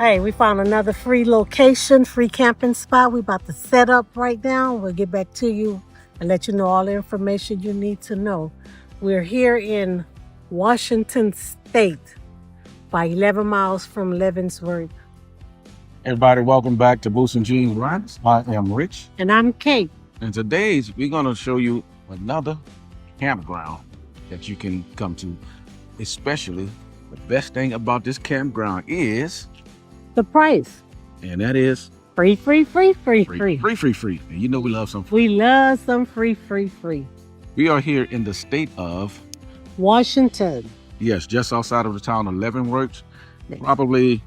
Hey, we found another free location, free camping spot. We about to set up right now. We'll get back to you and let you know all the information you need to know. We're here in Washington State, by 11 miles from Leavenworth. Everybody, welcome back to Boots and Jeans Rides. I am Rich, And I'm Kate. and today's we're gonna show you another campground that you can come to. Especially, the best thing about this campground is, The price. and that is Free. free. And you know we love some free. We love some free. We are here in the state of, Washington. yes, just outside of the town of Leavenworth, probably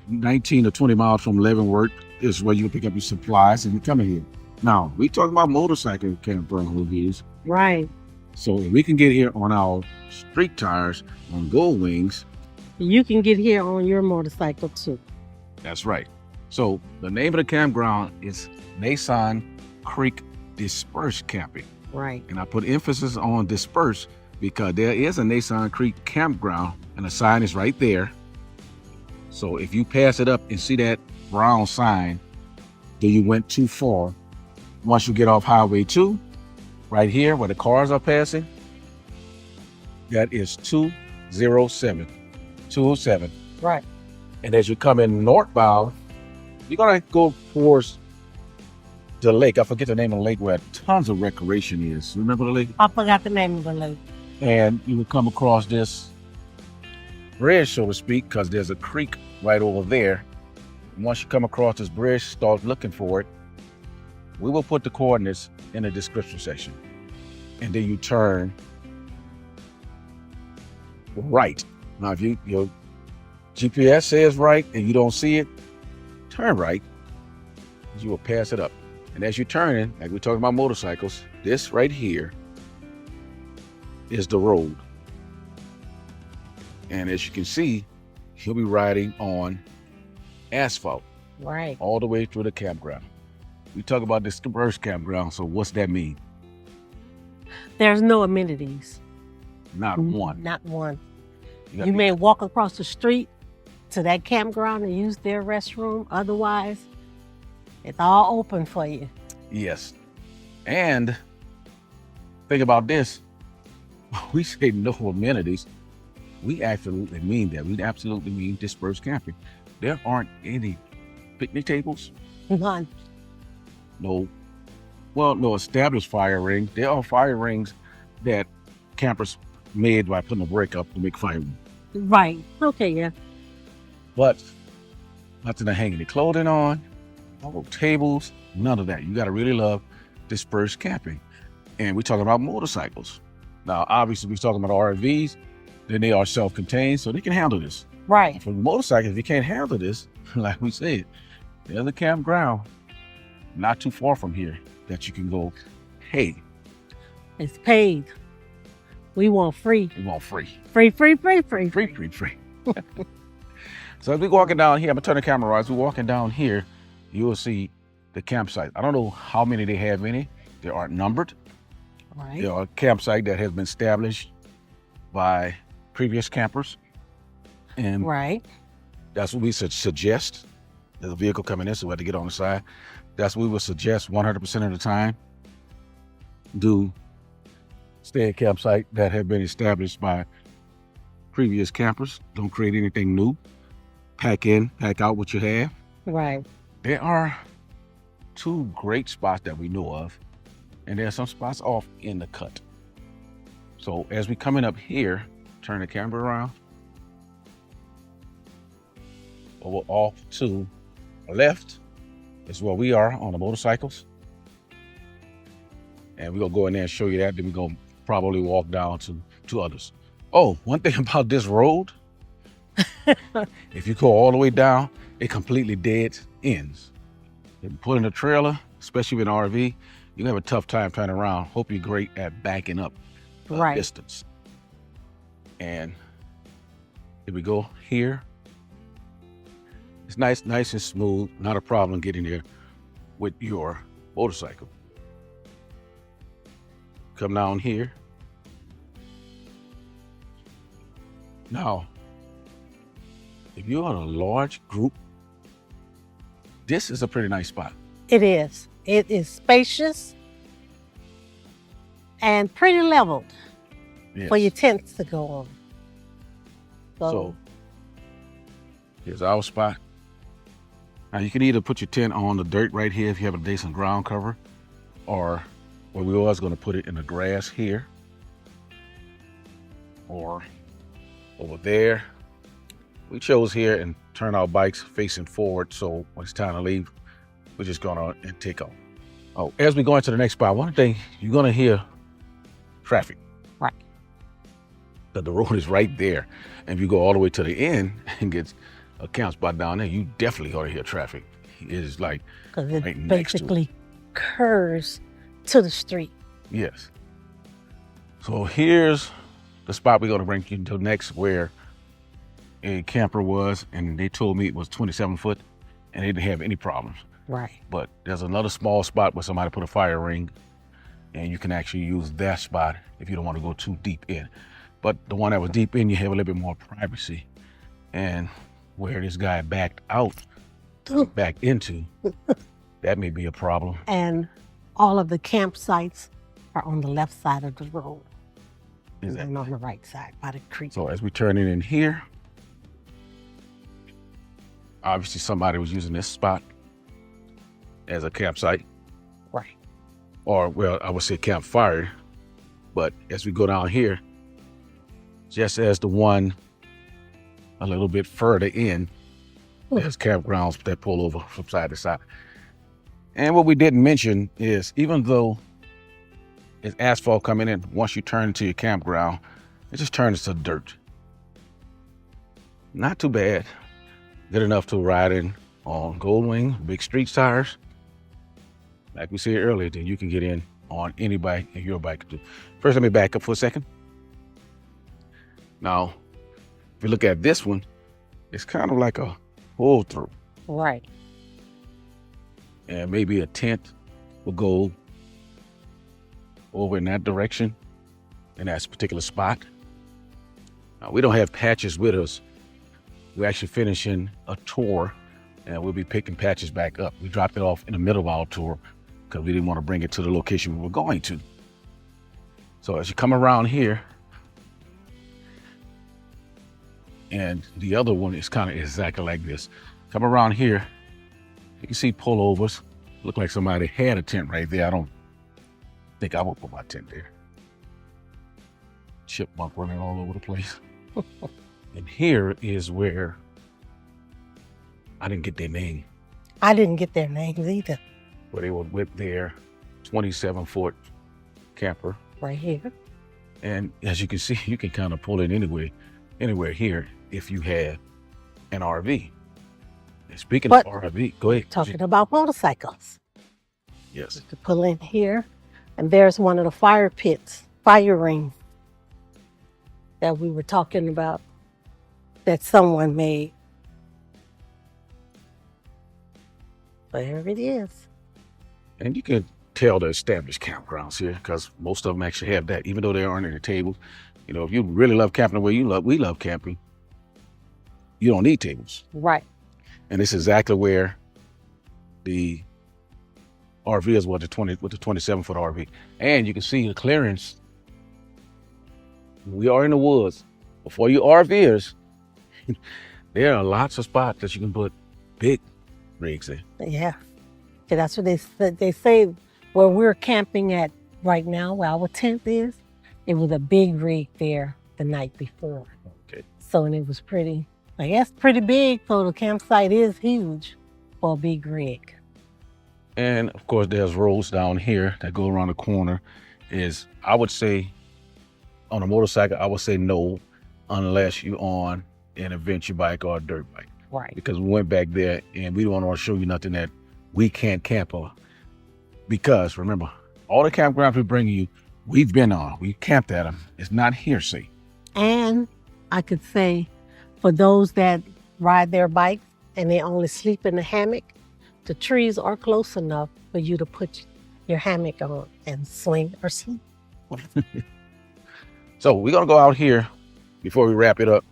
19 or 20 miles from Leavenworth is where you can pick up your supplies and you come in here. Now, we talking about motorcycle campground reviews. Right. So if we can get here on our street tires on Gold Wings, You can get here on your motorcycle too. that's right. So the name of the campground is Nason Creek Dispersed Camping. Right. And I put emphasis on dispersed because there is a Nason Creek campground and the sign is right there. So if you pass it up and see that brown sign, then you went too far. Once you get off Highway 2, right here where the cars are passing, that is 207. Right. And as you come in northbound, you're gonna go towards the lake. I forget the name of the lake where tons of recreation is. Remember the lake? I forgot the name of the lake. And you will come across this bridge, so to speak, because there's a creek right over there. And once you come across this bridge, start looking for it. We will put the coordinates in the description section. And then you turn right. Now, if your GPS says right and you don't see it, turn right. You will pass it up. And as you're turning, like we're talking about motorcycles, this right here is the road. And as you can see, he'll be riding on asphalt Right. all the way through the campground. We talk about this dispersed campground, so what's that mean? There's no amenities. Not one. Not one. gotta You be- may walk across the street to that campground and use their restroom. Otherwise, it's all open for you. Yes. And think about this. We say no amenities. We absolutely mean that. We absolutely mean dispersed camping. There aren't any picnic tables, None. no established fire ring. There are fire rings that campers made by putting a brick up to make fire. Right. Okay, yeah. But nothing to hang any clothing on, no tables, none of that. You got to really love dispersed camping. And we're talking about motorcycles. Now, obviously, we're talking about RVs, then they are self-contained, so they can handle this. Right. For the motorcycle, if you can't handle this, like we said, there's a campground not too far from here that you can go, hey, It's paid. We want free. we want free. Free. Free. So as we're walking down here, I'm gonna turn the camera around. As we're walking down here, you will see the campsite. I don't know how many they have in it. They aren't numbered. Right. They are a campsite that has been established by previous campers. And Right. that's what we suggest. There's a vehicle coming in, so we have to get on the side. That's what we would suggest 100% of the time. Do stay at campsite that have been established by previous campers. Don't create anything new. Pack in, pack out what you have. Right. There are two great spots that we know of, and there are some spots off in the cut. So as we coming up here, turn the camera around. Over off to the left is where we are on the motorcycles. And we're gonna go in there and show you that, then we're gonna probably walk down to others. Oh, one thing about this road, if you go all the way down, it completely dead ends. If you put in a trailer, especially with an RV, you have a tough time turning around. Hope you're great at backing up Right. distance. And here we go here. It's nice and smooth, not a problem getting there with your motorcycle. Come down here. Now, if you're on a large group, this is a pretty nice spot. It is. It is spacious and pretty leveled for your tents to go on. So here's our spot. Now you can either put your tent on the dirt right here if you have a decent ground cover, or we was going to put it in the grass here, or over there. We chose here and turn our bikes facing forward, so when it's time to leave, we're just gonna and take off. Oh, as we go into the next spot, one thing, you're gonna hear traffic. Right. But the road is right there. And if you go all the way to the end and get a camp spot down there, you definitely ought to hear traffic. It is like because it right next to basically curves to the street. Yes. So here's the spot we're gonna bring you to next, where a camper was, and they told me it was 27 foot and they didn't have any problems. Right. But there's another small spot where somebody put a fire ring, and you can actually use that spot if you don't want to go too deep in. But the one that was deep in, you have a little bit more privacy. And where this guy backed out, back into, that may be a problem. And all of the campsites are on the left side of the road. Exactly. And on the right side by the creek. So as we turn in here, obviously somebody was using this spot as a campsite. Right. Or, well, I would say campfire. But as we go down here, just as the one a little bit further in, there's campgrounds that pull over from side to side. And what we didn't mention is, even though it's asphalt coming in, once you turn into your campground, it just turns to dirt. Not too bad. Good enough to ride in on Goldwing, big street tires. Like we said earlier, then you can get in on any bike and your bike too. First, let me back up for a second. Now, if you look at this one, it's kind of like a pull through. Right. And maybe a tent will go over in that direction, in that particular spot. Now, we don't have patches with us. We're actually finishing a tour, and we'll be picking patches back up. We dropped it off in the middle of our tour because we didn't want to bring it to the location we were going to. So as you come around here, and the other one is kind of exactly like this. Come around here, you can see pullovers. Look like somebody had a tent right there. I don't think I would put my tent there. Chipmunk running all over the place. And here is where I didn't get their name. I didn't get their names either. Where they were with their 27-foot camper. Right here. And as you can see, you can kind of pull it anywhere here if you have an RV. And speaking of RV, go ahead. Talking about motorcycles. Yes. To pull in here, and there's one of the fire pits, fire ring that we were talking about that someone made. There it is. And you can tell the established campgrounds here because most of them actually have that, even though they aren't in the tables. You know, if you really love camping the way we love camping, you don't need tables. Right. And this is exactly where the RV is with the 27-foot RV. And you can see the clearance. We are in the woods. Before you RVers, there are lots of spots that you can put big rigs in. Yeah. So that's what they say where we're camping at right now, where our tent is, it was a big rig there the night before. Okay. So, and it was pretty, I guess pretty big, so the campsite is huge for a big rig. And of course, there's roads down here that go around the corner. I would say, on a motorcycle, I would say no, unless you're on an adventure bike or a dirt bike. Right. Because we went back there and we don't want to show you nothing that we can't camp on. Because remember, all the campgrounds we're bringing you, we've been on. We camped at them. It's not hearsay. And I could say, for those that ride their bikes and they only sleep in the hammock, the trees are close enough for you to put your hammock on and swing or sleep. So we're going to go out here before we wrap it up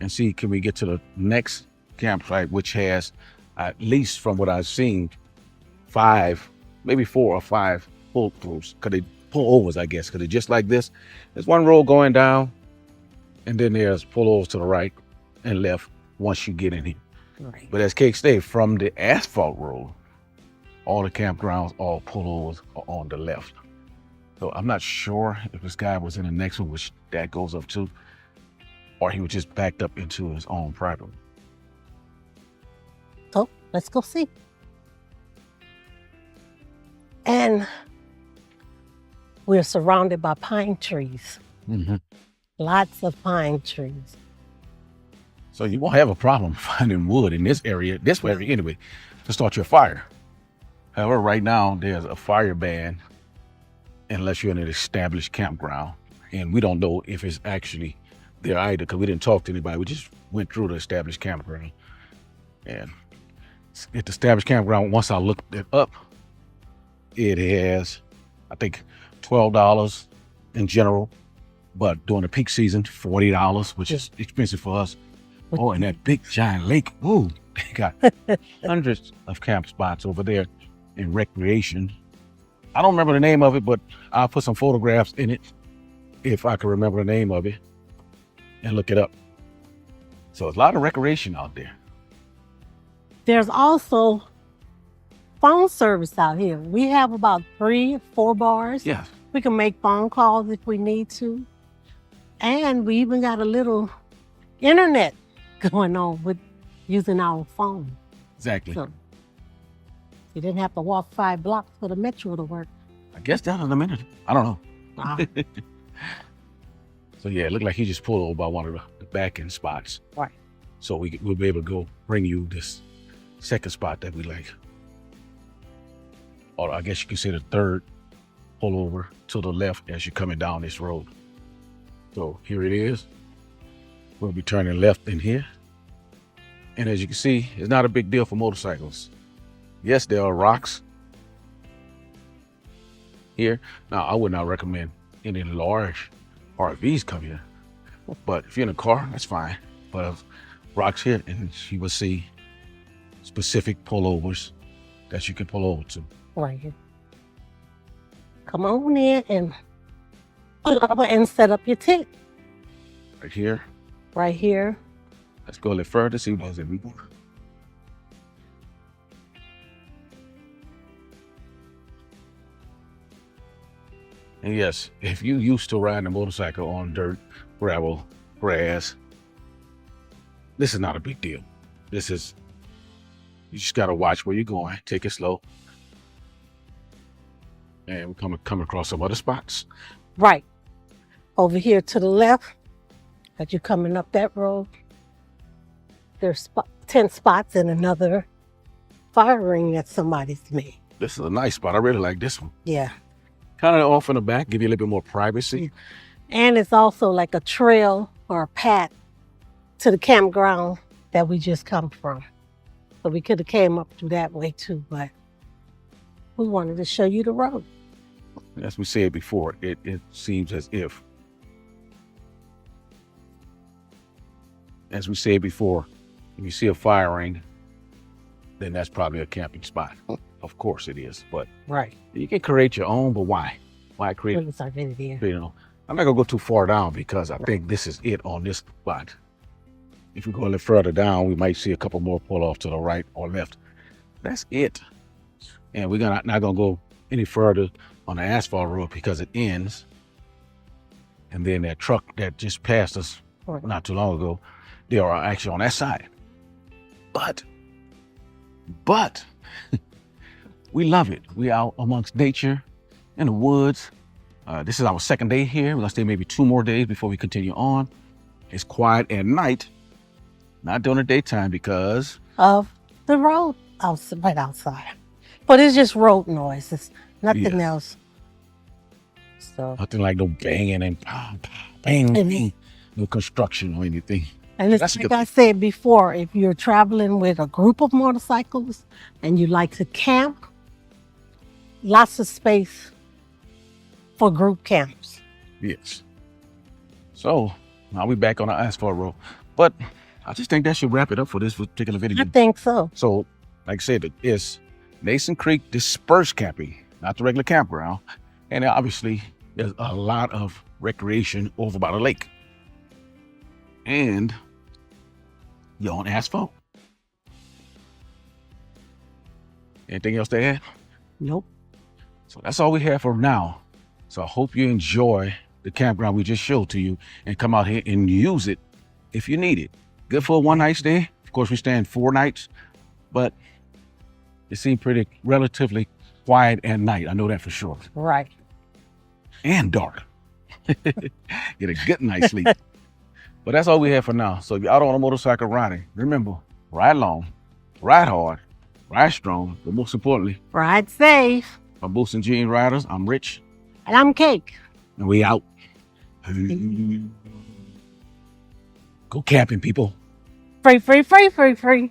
and see, can we get to the next campsite, which has, at least from what I've seen, 5, maybe 4 or 5 pull-throughs. Because they pull-overs, I guess, because they're just like this. There's one road going down, and then there's pull-overs to the right and left once you get in here. Right. But as Cake stated, from the asphalt road, all the campgrounds, all pullovers are on the left. So I'm not sure if this guy was in the next one, which that goes up to, or he was just backed up into his own private. So let's go see. And we're surrounded by pine trees. Mm-hmm. Lots of pine trees. So you won't have a problem finding wood in this area anyway, to start your fire. However, right now there's a fire ban unless you're in an established campground. And we don't know if it's actually there either, because we didn't talk to anybody. We just went through the established campground. And at the established campground, once I looked it up, it has, I think, $12 in general, but during the peak season, $40, which is expensive for us. Oh, and that big giant lake, ooh, they got hundreds of camp spots over there in recreation. I don't remember the name of it, but I'll put some photographs in it if I can remember the name of it and look it up. So there's a lot of recreation out there. There's also phone service out here. We have about 3 or 4 bars. Yeah. We can make phone calls if we need to. And we even got a little internet going on with using our phone. Exactly. So you didn't have to walk 5 blocks for the metro to work. I guess that in a minute. I don't know. Wow. So yeah, it looked like he just pulled over by one of the back end spots. Right. So we'll be able to go bring you this second spot that we like. Or I guess you could say the third pullover to the left as you're coming down this road. So here it is. We'll be turning left in here. And as you can see, it's not a big deal for motorcycles. Yes, there are rocks here. Now, I would not recommend any large RVs come here. But if you're in a car, that's fine. But rocks here, and you will see specific pullovers that you can pull over to. Right here. Come on in and pull over and set up your tent. Right here. Right here. Let's go a little further, see what else we want. And yes, if you used to riding a motorcycle on dirt, gravel, grass, this is not a big deal. You just gotta watch where you're going, take it slow. And we come across some other spots. Right. Over here to the left, as you're coming up that road, there's 10 spots and another fire ring that somebody's made. This is a nice spot. I really like this one. Yeah. Kind of off in the back, give you a little bit more privacy. And it's also like a trail or a path to the campground that we just come from. So we could have came up through that way too, but we wanted to show you the road. As we said before, it seems as if, as we said before, if you see a fire ring, then that's probably a camping spot. Of course it is, but Right. you can create your own, but why? Why create? It's already there. You know, I'm not gonna go too far down because I think this is it on this spot. If we go a little further down, we might see a couple more pull off to the right or left. That's it. And we're not gonna go any further on the asphalt road because it ends. And then that truck that just passed us not too long ago, they are actually on that side. But we love it. We out amongst nature in the woods. This is our second day here. We're gonna stay maybe 2 more days before we continue on. It's quiet at night, not during the daytime because of the road right outside. But it's just road noise. It's nothing else. So nothing like no banging and bang, no construction or anything. And it's like I said before, if you're traveling with a group of motorcycles and you like to camp, lots of space for group camps. Yes. So now we're back on the asphalt road. But I just think that should wrap it up for this particular video. I think so. So, like I said, it's Nason Creek Dispersed camping, not the regular campground. And obviously, there's a lot of recreation over by the lake. And you're on asphalt. Anything else to add? Nope. So that's all we have for now. So I hope you enjoy the campground we just showed to you and come out here and use it if you need it. Good for a one-night stay. Of course, we staying 4 nights, but it seemed pretty relatively quiet at night. I know that for sure. Right. And dark. Get a good night's sleep. But that's all we have for now. So if you're out on a motorcycle riding, remember, ride long, ride hard, ride strong, but most importantly, Ride safe. I'm Boost and Gene Riders. I'm Rich. And I'm Cake. And we out. Go camping, people. Free, free, free, free, free.